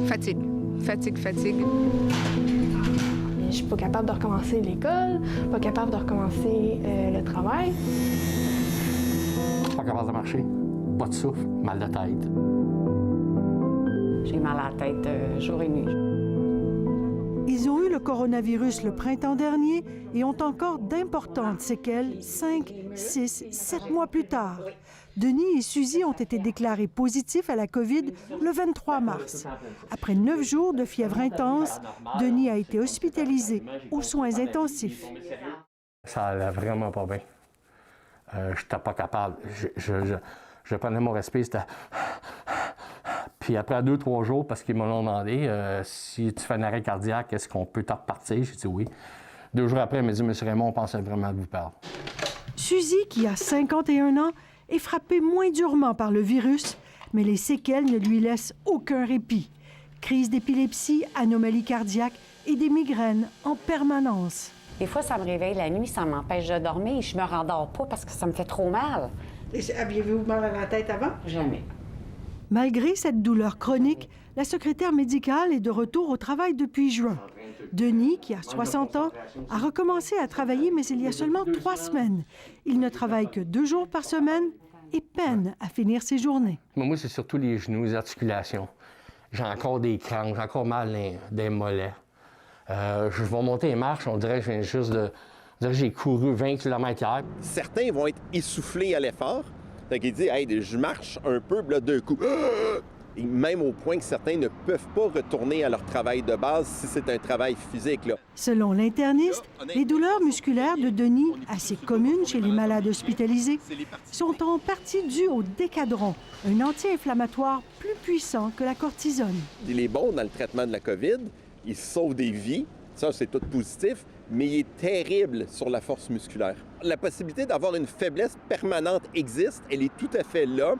Fatigue. Fatigue. Je suis pas capable de recommencer l'école, pas capable de recommencer le travail. Pas capable de marcher, pas de souffle, mal de tête. J'ai mal à la tête jour et nuit. Ils ont eu le coronavirus le printemps dernier et ont encore d'importantes séquelles 5, 6, 7 mois plus tard. Denis et Suzy ont été déclarés positifs à la COVID le 23 mars. Après 9 jours de fièvre intense, Denis a été hospitalisé aux soins intensifs. Ça allait vraiment pas bien. Je n'étais pas capable. Je prenais mon respect, c'était... Puis après 2-3 jours, parce qu'ils m'ont demandé si tu fais un arrêt cardiaque, est-ce qu'on peut te repartir? J'ai dit oui. 2 jours après, elle m'a dit, M. Raymond, on pensait vraiment de vous parler. Suzy, qui a 51 ans, est frappée moins durement par le virus, mais les séquelles ne lui laissent aucun répit. Crise d'épilepsie, anomalies cardiaques et des migraines en permanence. Des fois, ça me réveille la nuit, ça m'empêche de dormir et je me rendors pas parce que ça me fait trop mal. Aviez-vous mal à la tête avant? Jamais. Malgré cette douleur chronique, la secrétaire médicale est de retour au travail depuis juin. Denis, qui a 60 ans, a recommencé à travailler, mais il y a seulement 3 semaines. Il ne travaille que 2 jours par semaine et peine à finir ses journées. Moi, c'est surtout les genoux, les articulations. J'ai encore des crampes, j'ai encore mal des mollets. Je vais monter les marches, on dirait que je viens juste de... On dirait que j'ai couru 20 km hier. Certains vont être essoufflés à l'effort. Donc, ils disent, hey, je marche un peu, là, d'un coup. Et même au point que certains ne peuvent pas retourner à leur travail de base si c'est un travail physique, là. Selon l'interniste, les douleurs musculaires de Denis, assez communes chez les malades hospitalisés, sont en partie dues au décadron, un anti-inflammatoire plus puissant que la cortisone. Il est bon dans le traitement de la COVID, il sauve des vies, ça c'est tout positif, mais il est terrible sur la force musculaire. La possibilité d'avoir une faiblesse permanente existe, elle est tout à fait là.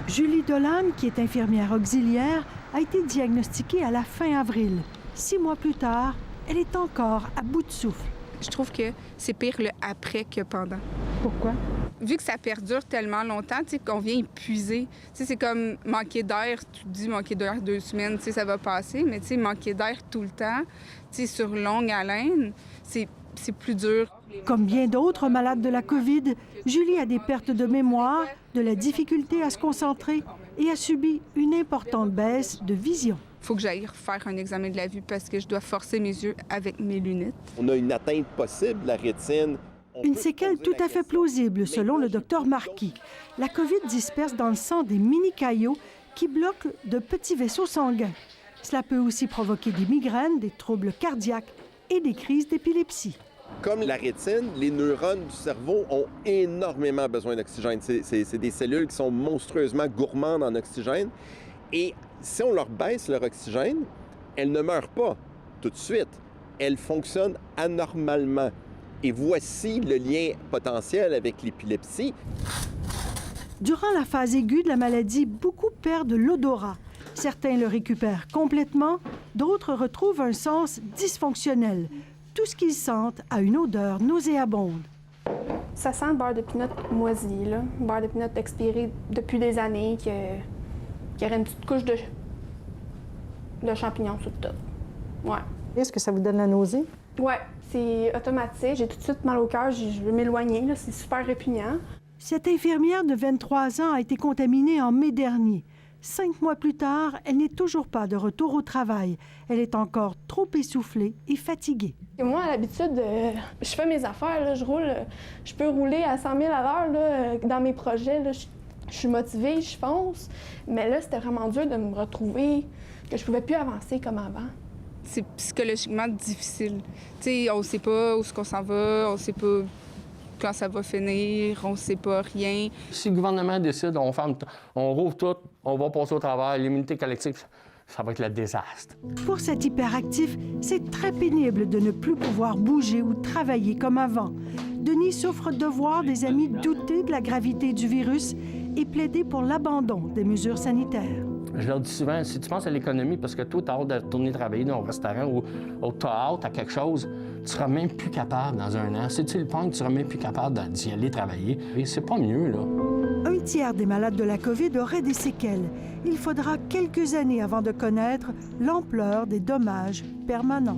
Julie Dolan, qui est infirmière auxiliaire, a été diagnostiquée à la fin avril. 6 mois plus tard, elle est encore à bout de souffle. Je trouve que c'est pire le après que pendant. Pourquoi? Vu que ça perdure tellement longtemps, tu sais, qu'on vient épuiser. Tu sais, c'est comme manquer d'air. Tu te dis manquer d'air 2 semaines, tu sais, ça va passer. Mais tu sais, manquer d'air tout le temps, tu sais, sur longue haleine, c'est plus dur. Comme bien d'autres malades de la COVID, Julie a des pertes de mémoire, de la difficulté à se concentrer et a subi une importante baisse de vision. Il faut que j'aille refaire un examen de la vue parce que je dois forcer mes yeux avec mes lunettes. On a une atteinte possible de la rétine. Une séquelle tout à fait plausible, selon le docteur Marquis. La COVID disperse dans le sang des mini-caillots qui bloquent de petits vaisseaux sanguins. Cela peut aussi provoquer des migraines, des troubles cardiaques et des crises d'épilepsie. Comme la rétine, les neurones du cerveau ont énormément besoin d'oxygène. C'est des cellules qui sont monstrueusement gourmandes en oxygène. Et si on leur baisse leur oxygène, elles ne meurent pas tout de suite. Elles fonctionnent anormalement. Et voici le lien potentiel avec l'épilepsie. Durant la phase aiguë de la maladie, beaucoup perdent l'odorat. Certains le récupèrent complètement, d'autres retrouvent un sens dysfonctionnel. Tout ce qu'ils sentent a une odeur nauséabonde. Ça sent le beurre de pinot moisi, là. Le beurre de pinot expiré depuis des années, qui aurait une petite couche de champignons sur le top. Ouais. Est-ce que ça vous donne la nausée? Ouais, c'est automatique. J'ai tout de suite mal au cœur, je veux m'éloigner, là. C'est super répugnant. Cette infirmière de 23 ans a été contaminée en mai dernier. 5 mois plus tard, elle n'est toujours pas de retour au travail. Elle est encore trop essoufflée et fatiguée. Et moi, à l'habitude, je fais mes affaires, là, je roule. Je peux rouler à 100 000 à l'heure là, dans mes projets. Là, je suis motivée, je fonce. Mais là, c'était vraiment dur de me retrouver, que je pouvais plus avancer comme avant. C'est psychologiquement difficile. Tu sais, on sait pas où est-ce qu'on s'en va, on sait pas quand ça va finir, on sait pas rien. Si le gouvernement décide, on ferme, on rouvre tout, on va passer au travail, l'immunité collective, ça va être le désastre. Pour cet hyperactif, c'est très pénible de ne plus pouvoir bouger ou travailler comme avant. Denis souffre de voir des amis douter de la gravité du virus et plaider pour l'abandon des mesures sanitaires. Je leur dis souvent, si tu penses à l'économie, parce que toi, tu as hâte de retourner travailler dans un restaurant ou tu as hâte à quelque chose, tu seras même plus capable dans 1 an. Si tu le penses, tu seras même plus capable d'y aller travailler. Et c'est pas mieux, là. Un tiers des malades de la COVID auraient des séquelles. Il faudra quelques années avant de connaître l'ampleur des dommages permanents.